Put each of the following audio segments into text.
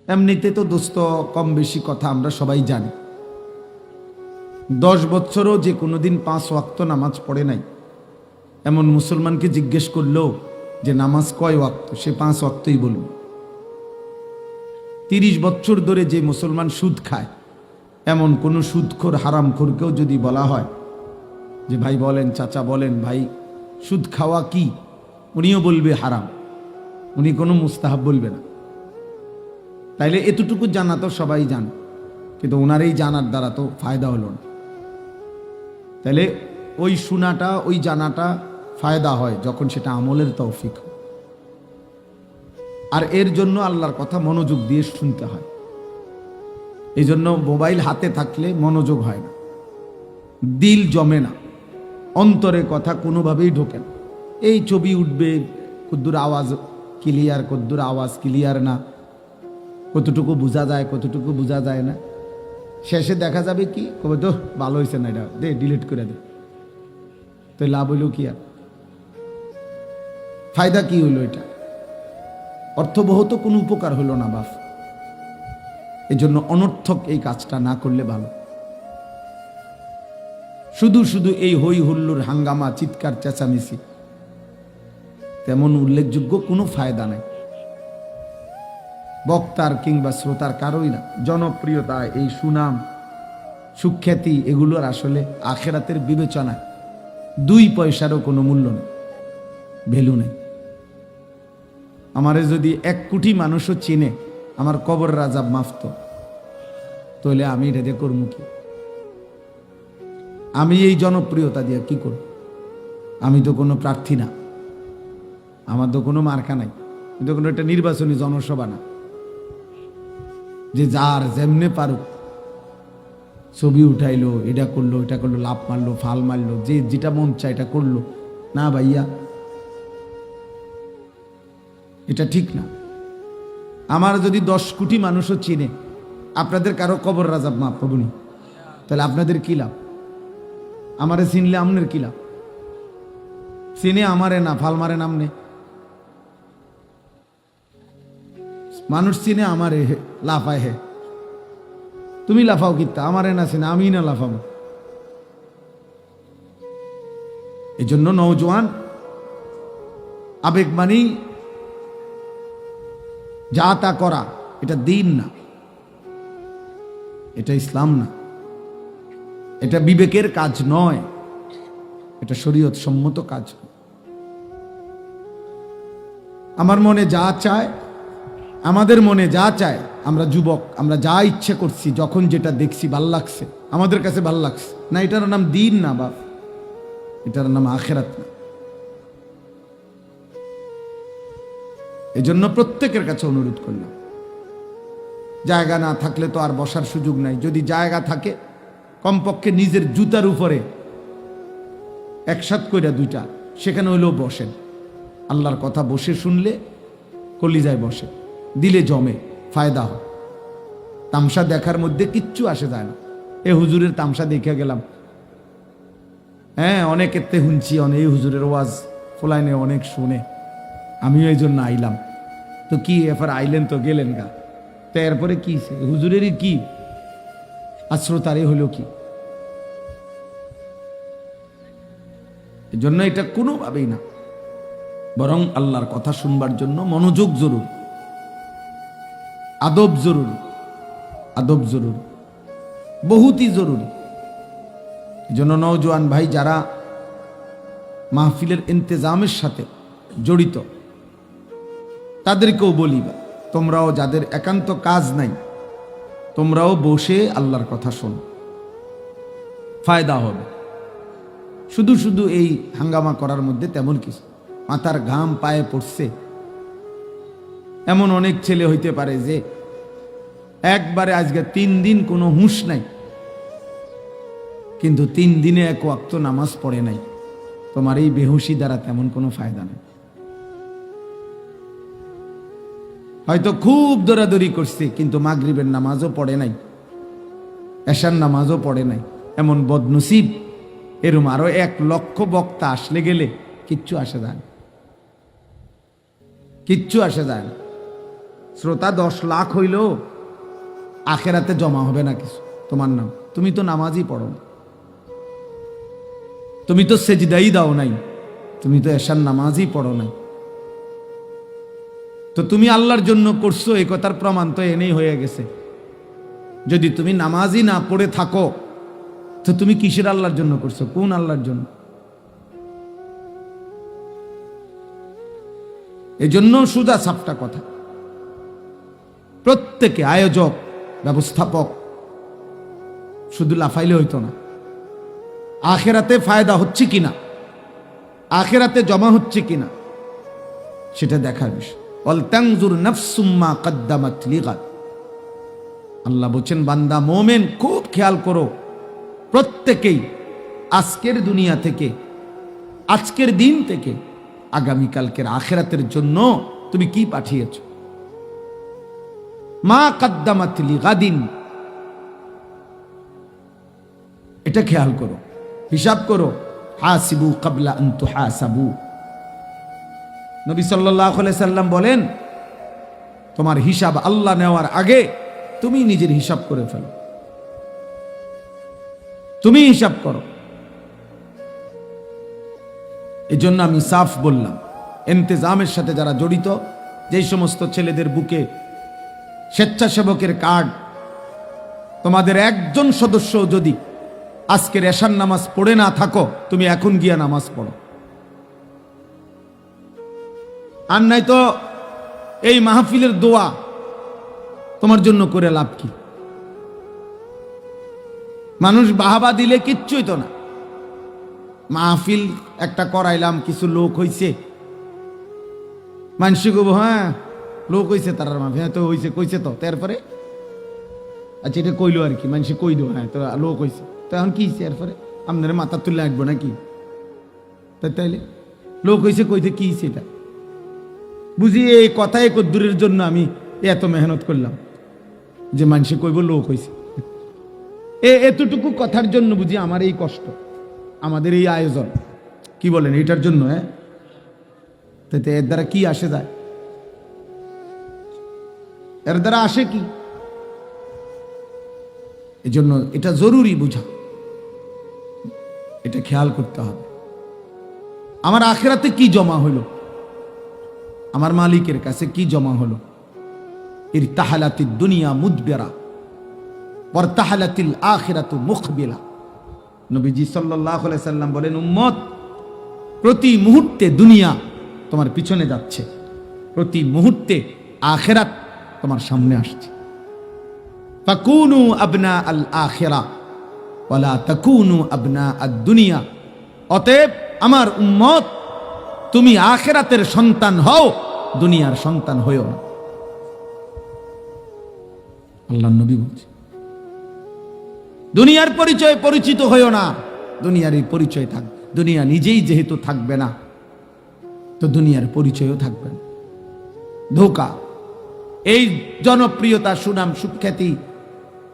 এমনিতে তো দোস্ত কম বেশি কথা আমরা সবাই জানি। 10 বছরও যে কোনোদিন 5 ওয়াক্ত নামাজ পড়ে নাই এমন মুসলমানকে জিজ্ঞেস করলো যে নামাজ কয় ওয়াক্ত, সে 5 ওয়াক্তই বলবে। 30 বছর ধরে যে মুসলমান সুদ খায় এমন কোন সুদখোর হারামখোরকেও যদি বলা হয় যে ভাই বলেন, চাচা বলেন ভাই সুদ খাওয়া কি, উনিও বলবে হারাম, উনি কোনো মুস্তাহাব বলবে না। তাইলে এতটুকু জানা তো সবাই জানে, কিন্তু ওনার এই জানার দ্বারা তো ফায়দা হলো না। তাইলে ওই শোনাটা ওই জানাটা ফায়দা হয় যখন সেটা আমলের তৌফিক হয়। আর এর জন্য আল্লাহর কথা মনোযোগ দিয়ে শুনতে হয়। এই জন্য মোবাইল হাতে থাকলে মনোযোগ হয় না, দিল জমে না, অন্তরে কথা কোনোভাবেই ঢোকে না। এই ছবি উঠবে, কদ্দুর আওয়াজ ক্লিয়ার, কদ্দুর আওয়াজ ক্লিয়ার না, কতটুকু বোঝা যায় কতটুকু বোঝা যায় না। শেষে দেখা যাবে কি, কবে তো ভালো হয়েছে না, এটা দে ডিলিট করে দে। তো লাভ হইল কি, আর ফায়দা কি হইল? এটা অর্থবহ তো কোনো উপকার হলো না বাপ। এই জন্য অনর্থক এই কাজটা না করলে ভালো। শুধু শুধু এই হই হুল্লোড় হাঙ্গামা চিৎকার চেঁচামেচি তেমন উল্লেখযোগ্য কোনো ফায়দা নাই, বক্তার কিংবা শ্রোতার কারোই না। জনপ্রিয়তা, এই সুনাম সুখ্যাতি এগুলোর আসলে আখেরাতের বিবেচনায় 2 পয়সারও কোনো মূল্য নেই, ভ্যালু নেই। আমারে যদি 1 কোটি মানুষও চিনে আমার কবর রাজাব মাফত, তাহলে আমি এটা দিয়ে করবো কি? আমি এই জনপ্রিয়তা দিয়ে কি করব? আমি তো কোনো প্রার্থী না, আমার তো কোনো মার্কা নাই, কিন্তু কোনো একটা নির্বাচনী জনসভা না যে যার যেমনে পারুক ছবি উঠাইলো, এটা করলো এটা করলো, লাভ মারলো ফাল মারলো, যে যেটা মন চায় এটা করলো। না ভাইয়া, এটা ঠিক না। আমার যদি 10 কোটি মানুষও চিনে, আপনাদের কারো কবর রাজাব মাফ পাবনি, তাহলে আপনাদের কি লাভ? আমারে চিনলে আমনের কি লাভ? চিনে আমারে না, ফাল মারে নামনে। মানুষ চিনে আমারে, লাফায় হে, তুমি লাফাও কিত্তা, আমারে না চিনে আমি না লাফাবো। এই জন্য নওজোয়ান আবেগ মানেই যা তা করা, এটা দিন না, এটা ইসলাম না, এটা বিবেকের কাজ নয়, এটা শরীয়ত সম্মত কাজ। আমার মনে যা চায়, আমাদের মনে যা চায়, আমরা যুবক, আমরা যা ইচ্ছে করছি, যখন যেটা দেখছি ভাল লাগছে, আমাদের কাছে ভাল লাগছে না, এটার নাম দিন না বাপ, এটার নাম আখেরাত না। এজন্য প্রত্যেকের কাছে অনুরোধ করলাম, জায়গা না থাকলে তো আর বসার সুযোগ নাই, যদি জায়গা থাকে কমপক্ষে নিজের জুতার উপরে একসাথ কইরা 2টা সেখানে হইলেও বসেন। আল্লাহর কথা বসে শুনলে কলিজায় বসে, দিলে জমে, ফায়দা হয়। তামসা দেখার মধ্যে কিচ্ছু আসে যায় না। এ হুজুরের তামসা দেখে গেলাম, হ্যাঁ অনেকের তে শুনছি, অনেক এই হুজুরের ওয়াজ ফোলাইনে অনেক শুনে, আমিও এই জন্য আইলাম। তো কি এরপর আইলেন তো গেলেন গা, তো এরপরে কি হুজুরেরই কি আর শ্রোতারে হলো কি? এই জন্য এটা কোনোভাবেই না, বরং আল্লাহর কথা শুনবার জন্য মনোযোগ জরুরি, আদব জরুরি, আদব জরুরি, বহুতই জরুরি। এই জন্য নওজোয়ান ভাই যারা মাহফিলের ইন্তেজামের সাথে জড়িত, তাদেরকেও বলি, তোমরাও যাদের একান্ত কাজ নাই, তোমরাও বসে আল্লাহর কথা শোনো, ফায়দা হবে। শুধু শুধু এই হাঙ্গামা করার মধ্যে তেমন কিছু, মাথার ঘাম পায়ে পড়ছে এমন অনেক ছেলে হইতে পারে যে একবারে আজকে 3 দিন কোনো হুঁশ নাই, কিন্তু 3 দিনে 1 ওয়াক্ত নামাজ পড়ে নাই। তোমার এই বেহুশি দ্বারা তেমন কোনো ফায়দা নেই। হয়তো খুব দৌড়াদৌড়ি করছে, কিন্তু মাগরিবের নামাজও পড়ে নাই, এশার নামাজও পড়ে নাই। এমন বদনসিব এরম আরো 1 লক্ষ বক্তা আসলে গেলে কিচ্ছু আসে যায় না, কিচ্ছু আসে যায় না। শ্রোতা 10 লাখ হইল আখেরাতে জমা হবে না কিছু তোমার নাম। তুমি তো নামাজই পড়ো না, তুমি তো সেজদাই দাও নাই, তুমি তো এশার নামাজই পড়ো নাই। তো তুমি আল্লাহর জন্য করছো এই কথার প্রমাণ তো এনেই হয়ে গেছে। যদি তুমি নামাজই না পড়ে থাকো তো তুমি কিসের আল্লাহর জন্য করছো? কোন আল্লাহর জন্য? এই জন্য সুজা সাপটা কথা, প্রত্যেকে আয়োজক ব্যবস্থাপক শুধু লাফাইলে হইতো না। আখেরাতে ফায়দা হচ্ছে কিনা, আখেরাতে জমা হচ্ছে কিনা সেটা দেখার বিষয়। ওয়াল তানজুর নাফসুম মা কদ্দামাত লিগাদ। আল্লাহ বলেন বান্দা মুমিন খুব খেয়াল করো, প্রত্যেকেই আজকের দুনিয়া থেকে, আজকের দিন থেকে আগামীকালকের আখেরাতের জন্য তুমি কি পাঠিয়েছো। মা কদ্দামাত লিগাদিন, এটা খেয়াল করো, হিসাব করো। হাসিবু ক্বাবলা আন তুহাসাবু। নবী সাল্লাল্লাহু আলাইহি সাল্লাম বলেন তোমার হিসাব আল্লাহ নেওয়ার আগে তুমি নিজের হিসাব করে ফেলো, তুমি হিসাব করো। এই জন্য আমি সাফ বললাম, ইন্তেজামের সাথে যারা জড়িত, যেই সমস্ত ছেলেদের বুকে স্বেচ্ছাসেবকের কার্ড, তোমাদের একজন সদস্য যদি আজকের এশার নামাজ পড়ে না থাকো, তুমি এখন গিয়া নামাজ পড়ো। আর নাই তো এই মাহফিলের দোয়া তোমার জন্য করে লাভ কি? মানুষ বাহাবা দিলে কিচ্ছুই তো না। মাহফিল একটা করাইলাম, কিছু লোক হইছে, মানুষ কব হ্যাঁ লোক হইছে, তার মাহফিল হ্যাঁ তো হইছে, কইছে তো, তারপরে আচ্ছা এটা কইলো আর কি, মানুষ কই দো হ্যাঁ তো লোক হইছে, তো এখন কি হইছে? এরপরে আপনার মাথা তুলে আসবো নাকি? তাইলে লোক হইছে কইতে কি হইছে? এটা বুঝি এই কথাই কদ্দুরের জন্য আমি এত মেহনত করলাম যে মানুষে কইব লোক হইছে। এতটুকু কথার জন্য বুঝি আমার এই কষ্ট, আমাদের এই আয়োজন, কি বলেন এটার জন্য? হ্যাঁ, তাতে এর দ্বারা কি আসে যায়? এর দ্বারা আসে কি? এই জন্য এটা জরুরি বুঝা, এটা খেয়াল করতে হবে। আমার আখিরাতে কি জমা হলো, আমার মালিকের কাছে কি জমা হলো? ইরতাহালাতিদ দুনিয়া মুদবিরা ওয়ারতাহালাতিল আখিরাতু মুকবিলা। নবীজি সাল্লাল্লাহু আলাইহি সাল্লাম বলেন, উম্মত প্রতি মুহূর্তে দুনিয়া তোমার পিছনে যাচ্ছে, প্রতি মুহূর্তে আখিরাত তোমার সামনে আসছে। ফাকুনু আবনা আল আখিরা ওয়ালা তাকুনু আবনা আদ দুনিয়া। অতএব আমার উম্মত, তুমি আখিরাতের সন্তান হও, দুনিয়ার সন্তান হইও না। আল্লাহর নবী বলছে দুনিয়ার পরিচয় পরিচিত হইও না, দুনিয়ারই পরিচয় থাক। দুনিয়া নিজেই যেহেতু থাকবে না, তো দুনিয়ার পরিচয়ও থাকবে না। ধোঁকা, এই জনপ্রিয়তা, সুনাম, সুখ্যাতি,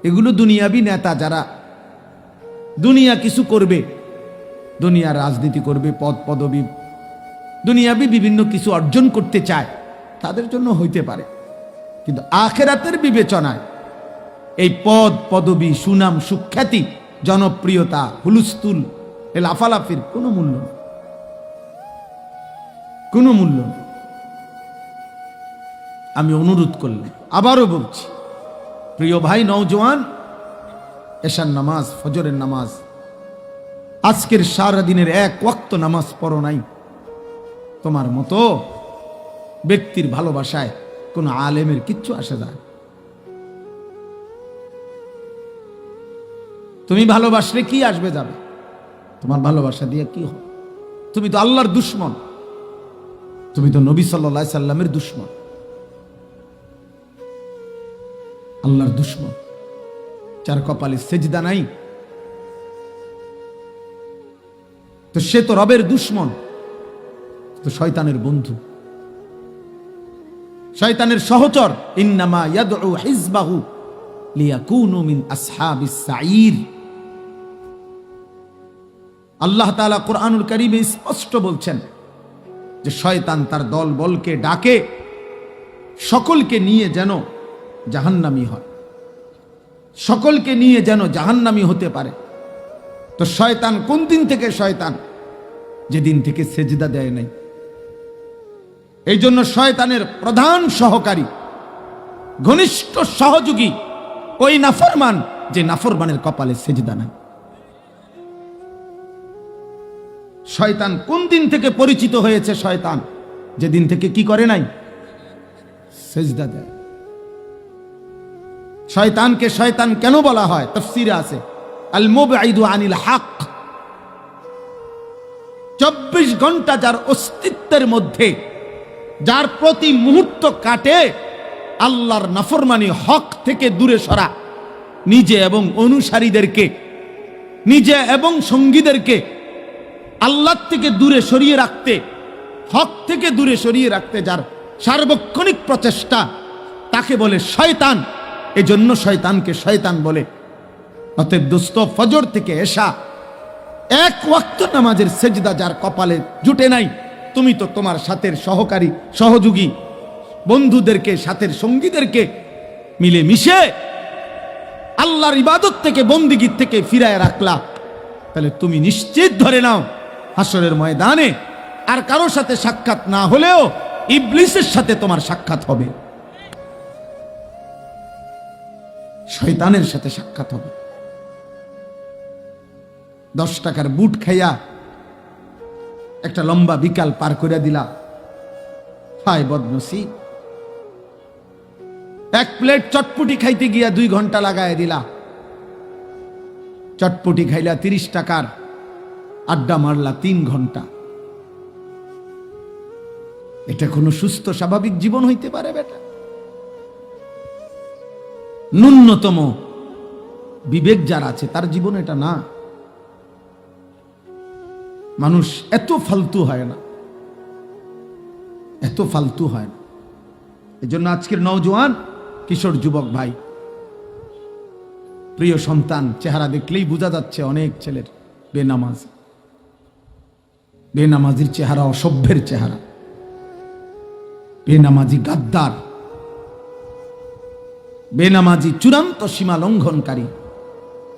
এগুলো দুনিয়াবি নেতা যারা দুনিয়া কিছু করবে, দুনিয়ার রাজনীতি করবে, পদ পদবি, দুনিয়াবি বিভিন্ন কিছু অর্জন করতে চায়, তাদের জন্য হইতে পারে। কিন্তু আখিরাতের বিবেচনায় এই পদ পদবি, সুনাম, সুখ্যাতি, জনপ্রিয়তা, হুলুস্থুল, এ লাফালাফির কোনো মূল্য নেই, কোনো মূল্য নেই। আমি অনুরোধ করলাম, আবারও বলছি, প্রিয় ভাই নওজোয়ান, এশার নামাজ, ফজরের নামাজ, আজকের সারা দিনের এক ওয়াক্ত নামাজ পড়ো নাই, তোমার মতো ব্যক্তির ভালোবাসায় কোন আলেমের কিচ্ছু আসে যায়। তুমি ভালোবাসলে কি আসবে যাবে? তোমার ভালোবাসা দিয়ে কি হবে? তুমি তো আল্লাহর দুশমন, তুমি তো নবী সাল্লাল্লাহু আলাইহি সাল্লামের দুশমন, আল্লাহর দুশমন। যার কপালে সেজদা নাই, তো সে তো রবের দুশমন, তো শয়তানের বন্ধু, শয়তানের সহচর। ইন্নামা ইয়াদউ হিজবাহু লিয়াকুনু মিন আসহাবিস সাঈর। আল্লাহ তাআলা কোরআনুল কারীমে স্পষ্ট বলছেন যে শয়তান তার দল বলকে ডাকে সকলকে নিয়ে যেন জাহান্নামী হয়, সকলকে নিয়ে যেন জাহান্নামী হতে পারে। তো শয়তান কোন দিন থেকে শয়তান? যেদিন থেকে সেজদা দেয় নাই। এই জন্য শয়তানের প্রধান সহকারী, ঘনিষ্ঠ সহযোগী ওই নাফরমান, যে নাফরমানের কপালে সেজদা নাই। শয়তান কোন দিন থেকে পরিচিত হয়েছে? শয়তান যেদিন থেকে কি করে নাই? সেজদা দেয়। শয়তানকে শয়তান কেন বলা হয়? তাফসীরে আছে আল মুবঈদু আনিল হক। 24 ঘন্টা যার অস্তিত্বের মধ্যে, যার প্রতি মুহূর্ত কাটে আল্লাহর নাফরমানি, হক থেকে দূরে সরা, নিজে এবং অনুসারীদেরকে, নিজে এবং সঙ্গীদেরকে আল্লাহ থেকে দূরে সরিয়ে রাখতে, হক থেকে দূরে সরিয়ে রাখতে যার সার্বক্ষণিক প্রচেষ্টা, তাকে বলে শয়তান। এজন্য শয়তানকে শয়তান বলে। অতএব দোস্ত, ফজর থেকে এশা এক ওয়াক্ত নামাজের সেজদা যার কপালে জুটে নাই, তুমি তো তোমার সাথের সহকারী, সহযোগী বন্ধুদেরকে, সাথের সঙ্গীদেরকে মিলে মিশে আল্লাহর ইবাদত থেকে, বন্দিগির থেকে ফিরায় রাখলা। তাহলে তুমি নিশ্চিত ধরে নাও, হাসরের ময়দানে আর কারোর সাথে সাক্ষাৎ না হলেও ইবলিসের সাথে তোমার সাক্ষাৎ হবে, শয়তানের সাথে সাক্ষাৎ হবে। 10 টাকার বুট খাইয়া একটা লম্বা বিকাল পার করে দিলা, হায় বদনসিব। এক প্লেট চটপুটি খাইতে গিয়া 2 ঘন্টা লাগায় দিলা। চটপুটি খাইলা 30 টাকার, আড্ডা মারলা 3 ঘন্টা। এটা কোনো সুস্থ স্বাভাবিক জীবন হইতে পারে বেটা? ন্যূনতম বিবেক যার আছে তার জীবন এটা না। মানুষ এত ফালতু হয় না, এত ফালতু হয় না। এজন্য আজকের নওজোয়ান কিশোর যুবক ভাই, প্রিয় সন্তান, চেহারা দেখলেই বোঝা যাচ্ছে অনেক ছেলের বেনামাজ। বেনামাজির চেহারা অসভ্যের চেহারা, বেনামাজি গাদ্দার, বেনামাজি চূড়ান্ত সীমা লঙ্ঘনকারী,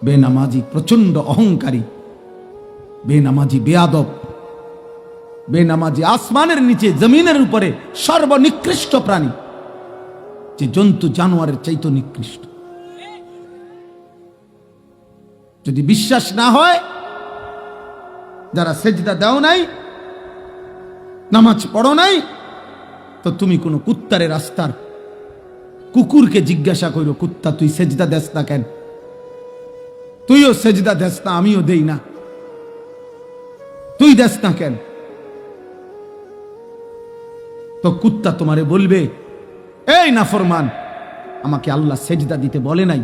বেনামাজি প্রচন্ড অহংকারী, বেনামাজি বেয়াদব, বেনামাজি আসমানের নিচে জমিনের উপরে সর্বনিকৃষ্ট প্রাণী, যে জন্তু জানোয়ারের চাইতে নিকৃষ্ট। যদি বিশ্বাস না হয়, যারা সেজদা দাও নাই, নামাজ পড়ো নাই, তো তুমি কোনো কুত্তারে রাস্তার কুকুরকে জিজ্ঞাসা করো, কুত্তা তুই সেজদা দেস না কেন? তুইও সেজদা দেস না, আমিও দেই না, তুই দেস না কেন? তো কুত্তা তোমারে বলবে, এই নাফরমান, আমাকে আল্লাহ সেজদা দিতে বলে নাই,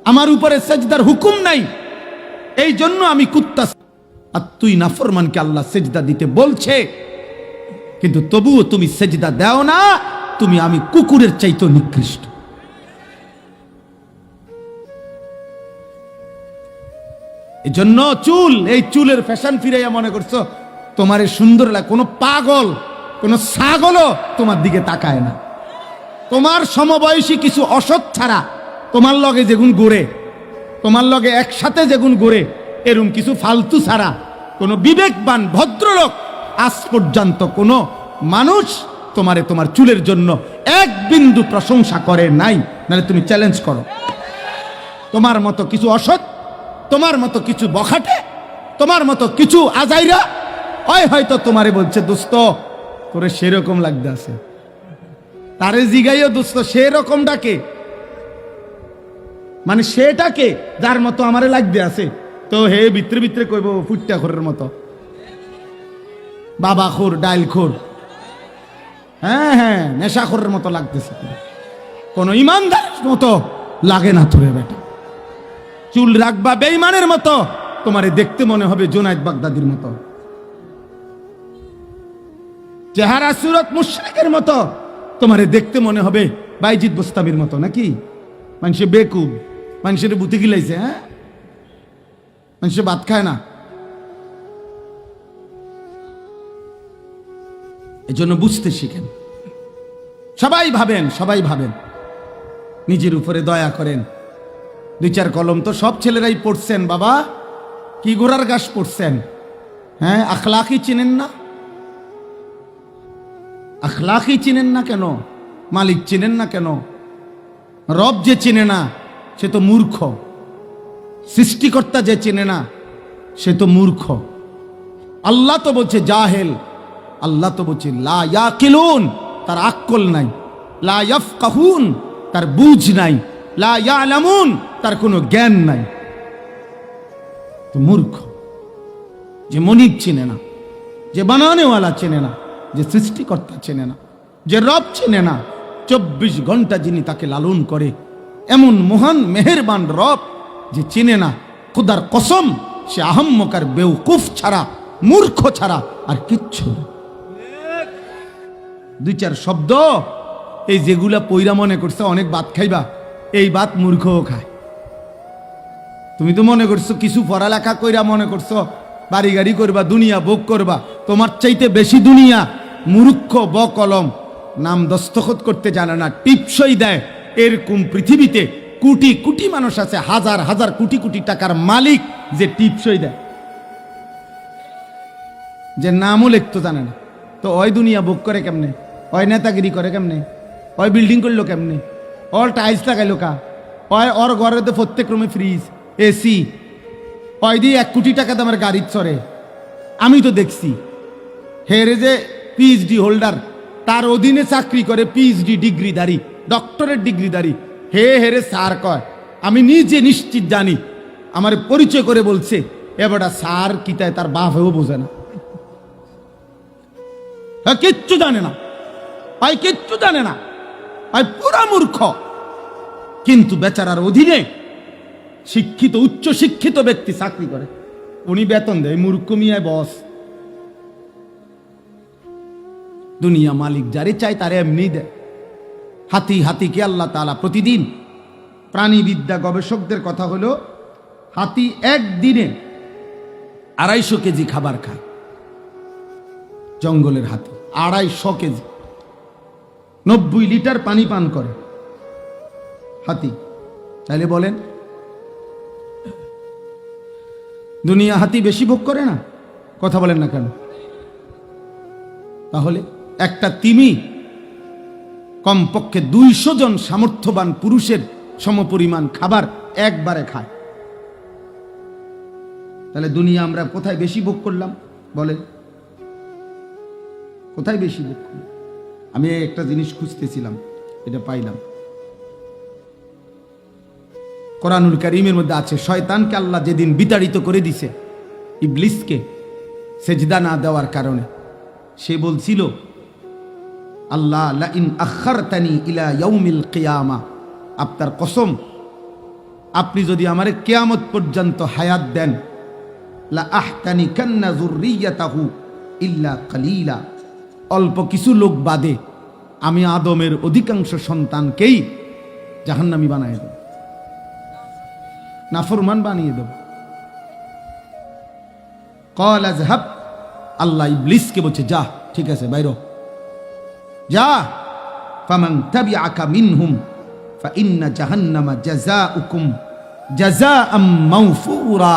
আমার উপরে সেজদার হুকুম নাই, এই জন্য আমি কুত্তা। আর তুই নাফরমানকে আল্লাহ সেজদা দিতে বলছে, কিন্তু তবুও তুমি সেজদা দাও না, তুমি আমি কুকুরের চাইতে নিকৃষ্ট। এই জন্য চুল, এই চুলের ফ্যাশন ফিরাইয়া মনে করছো তোমার সুন্দর লাগে। কোন পাগল, কোন ছাগলও তোমার দিকে তাকায় না। তোমার সমবয়সী কিছু অসৎ ছাড়া, তোমার লগে যেগুন ঘুরে, তোমার লগে একসাথে যেগুন ঘুরে, এরকম কিছু ফালতু ছাড়া কোন বিবেকবান ভদ্রলোক আজ পর্যন্ত কোন মানুষ তোমারে তোমার চুলের জন্য এক বিন্দু প্রশংসা করে নাই। নাহলে তুমি চ্যালেঞ্জ করো। তোমার মতো কিছু অসৎ, তোমার মতো কিছু বখাটে, তোমার মতো কিছু আজাইরা ওই হয়তো তোমারে বলছে, দোস্ত তোরে সেরকম লাগতে আছে। তারে জিগাইও দোস্ত সেরকম ডাকে, মানে সেটাকে যার মতো আমারে লাগতে আছে। তো হে ভিতরে ভিতরে কইব ফুটটা খোরের মতো, বাবা খোর, ডাইল খোর, হ্যাঁ হ্যাঁ নেশাখোরের মতো লাগতেছে, কোন ইমানদার মতো লাগে না তোরে বেটা। চুল রাখবা বেঈমানের মতো, তোমারে দেখতে মনে হবে জুনায়েদ বাগদাদির মতো। চেহারা সুরত মুশরিকের মতো, তোমারে দেখতে মনে হবে বাইজিদ বুস্তামির মতো। নাকি মানুষে বেকুব, মানুষের বুতে গিলাইছে, হ্যাঁ মানুষে ভাত খায় না। এজন্য বুঝতে শিখেন, সবাই ভাবেন, নিজের উপরে দয়া করেন। 2-4 কলম তো সব ছেলেরাই পড়ছেন বাবা, কি ঘোড়ার ঘাস পড়ছেন? হ্যাঁ, আখলাকই চিনেন না? আখলাকই চিনেন না কেন? মালিক চিনেন না কেন? রব যে চিনে না সে তো মূর্খ, সৃষ্টিকর্তা যে চিনে না সে তো মূর্খ। আল্লাহ তো বলছে জাহেল, আল্লাহ তো বলছে লা ইয়াকিলুন, তার আক্কল নাই, লা ইয়াফকাহুন, তার বুঝ নাই, লা ইয়ালামুন, তার কোনো জ্ঞান নাই। তো মূর্খ, যে মনিব চিনে না, যে বানানেওয়ালা চেনে না, যে সৃষ্টিকর্তা চেনে না, যে রব চেনে না, 24 ঘন্টা যিনি তাকে লালন করে, এমন মহান মেহেরবান রব যে চিনে না, খুদার কসম সে আহম্মকার বেউকুফ ছাড়া, মূর্খ ছাড়া আর কিচ্ছু না। 2-4 শব্দ এই যেগুলা পইরা মনে করছে অনেক ভাত খাইবা, এই ভাত মূর্খও খায়। তুমি তো মনে করছো কিছু পড়ালেখা কইরা মনে করছো বাড়ি গাড়ি করবা, দুনিয়া ভোগ করবা, তোমার চাইতে বেশি দুনিয়া মূর্খ বকলম, নাম দস্তখত করতে জানে না, টিপসই দেয়। এরকম পৃথিবীতে কোটি কোটি মানুষ আছে, হাজার হাজার কোটি কোটি টাকার মালিক, যে টিপসই দেয়, যে নামও লিখতে জানে না। তো ওই দুনিয়া ভোগ করে কেমনে? ওই নেতাগিরি করে কেমনে? ওই বিল্ডিং করলো কেমনে? ওর টাইলস লাগাইলো কা? ওর ঘরে তো প্রত্যেক রুমে ফ্রিজ, এসি, ওই দিয়ে 1 কোটি টাকা দামের গাড়ি চড়ে। আমি তো দেখছি হেরে যে পিএইচডি হোল্ডার, তার অধীনে চাকরি করে পিএইচডি ডিগ্রিধারী, ডক্টরেট ডিগ্রিধারী, হেরে স্যার কয়। আমি নিজে নিশ্চিত জানি, আমার পরিচয় করে বলছে এবারটা স্যার কি তাই তার বাপেও বোঝে না, কিচ্ছু জানে না, ভাই কিচ্ছু জানে না, ভাই পুরা মূর্খ। কিন্তু বেচারার অধীনে শিক্ষিত, উচ্চ শিক্ষিত ব্যক্তি চাকরি করে, উনি বেতন দেয়, মূর্খ মিয়ায় বস। দুনিয়া মালিক যারে চাই তারে এমনি দেয়। হাতিকে আল্লাহ তাআলা প্রতিদিন, প্রাণীবিদ্যা গবেষকদের কথা হলো হাতি একদিনে 250 কেজি খাবার খায়। জঙ্গলের হাতি 250 কেজি, 90 লিটার পানি পান করে হাতি। তাহলে বলেন দুনিয়া হাতি বেশি ভোগ করে না? কথা বলেন না কেন? তাহলে একটা তিমি কমপক্ষে 200 জন সামর্থ্যবান পুরুষের সমপরিমাণ খাবার একবারে খায়। তাহলে দুনিয়া আমরা কোথায় বেশি ভোগ করলাম বলেন? কোথায় বেশি ভোগ করলাম? আমি একটা জিনিস খুঁজতেছিলাম, এটা পাইলাম। কোরআনুল কারীমের মধ্যে আছে, শয়তানকে আল্লাহ যেদিন বিতাড়িত করে দিছে, ইবলিসকে সেজদা না দেওয়ার কারণে, সে বলছিল আল্লাহ লা ইন আখারতানি ইলা ইয়াউমিল কিয়ামা, আপনার কসম আপনি যদি আমারে কিয়ামত পর্যন্ত হায়াত দেন, লা আহতানিকান্না যুররিয়াতাহু ইল্লা কালিলা, অল্প কিছু লোক বাদে আমি আদমের অধিকাংশ সন্তানকেই জাহান্নামী বানিয়ে দেব, নাফরমান বানিয়ে দেব। ক্বাল আযহাব, আল্লাহ ইবলিসকে বলছে যা, ঠিক আছে বাইরো যা, ফামান তাবিআকা মিনহুম ফাইন্না জাহান্নামা জাযাউকুম জাযাআম মাওফুরা।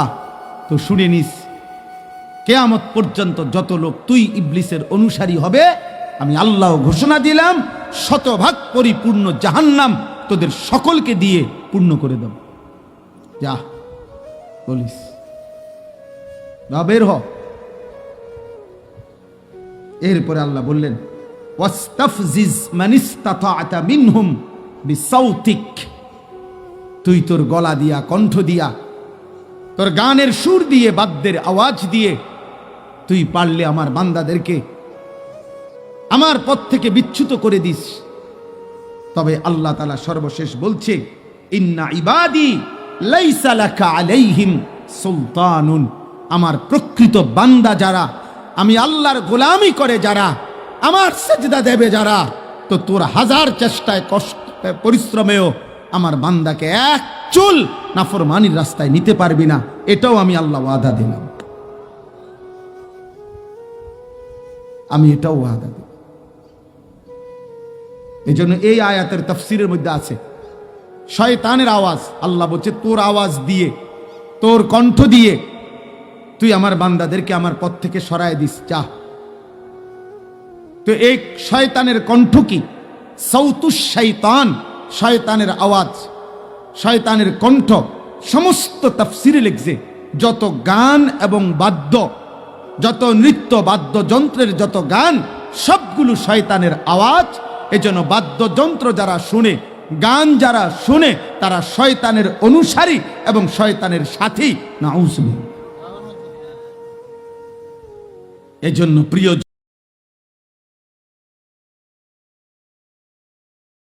তো শুনে নিস, কিয়ামত পর্যন্ত যত লোক তুই ইবলিসের অনুসারী হবে, আমি আল্লাহ ঘোষণা দিলাম 100% পরিপূর্ণ জাহান্নাম তোদের সকলকে দিয়ে পূর্ণ করে দেব। যা বলিস, বের হ। এরপরে আল্লাহ বললেন ওয়াস্তাফজিজ মানিস্তাতা'তা মিনহুম বিসাউতিক, তুই তোর গলা দিয়া, কণ্ঠ দিয়া, তোর গানের সুর দিয়ে, বাদ্যের আওয়াজ দিয়ে তুই পারলে আমার বান্দাদেরকে আমার পথ থেকে বিচ্যুত করে দিস। তবে আল্লাহ তাআলা সর্বশেষ বলছে ইন্না ইবাদি লাইসা লাকা আলাইহিম সুলতানুন, আমার প্রকৃত বান্দা যারা, আমি আল্লাহর গোলামি করে যারা, আমার সেজদা দেবে যারা, তো তোর 1000 চেষ্টায় কষ্ট পরিশ্রমেও আমার বান্দাকে এক চুল নাফরমানির রাস্তায় নিতে পারবি না, এটাও আমি আল্লাহ ওয়াদা দিলাম, আমি এটাও ওয়াদা দিলাম। এই জন্য এই আয়াতের তাফসীরের মধ্যে আছে শয়তানের আওয়াজ। আল্লাহ বলছে তোর আওয়াজ দিয়ে, তোর কণ্ঠ দিয়ে তুই আমার বান্দাদেরকে আমার পথ থেকে সরায় দিস, যা। তো এই শয়তানের কণ্ঠ কি? সাউতুশ শাইতান, শয়তানের আওয়াজ, শয়তানের কণ্ঠ। সমস্ত তাফসীরে লিখছে যত গান এবং বাদ্য, যত নৃত্য বাদ্যযন্ত্রের যত গান, সবগুলো শয়তানের আওয়াজ। এজন্য বাদ্যযন্ত্র যারা শুনে, গান যারা শুনে, তারা শয়তানের অনুসারী এবং শয়তানের সাথী। নাউজুবিল্লাহ। এজন্য প্রিয়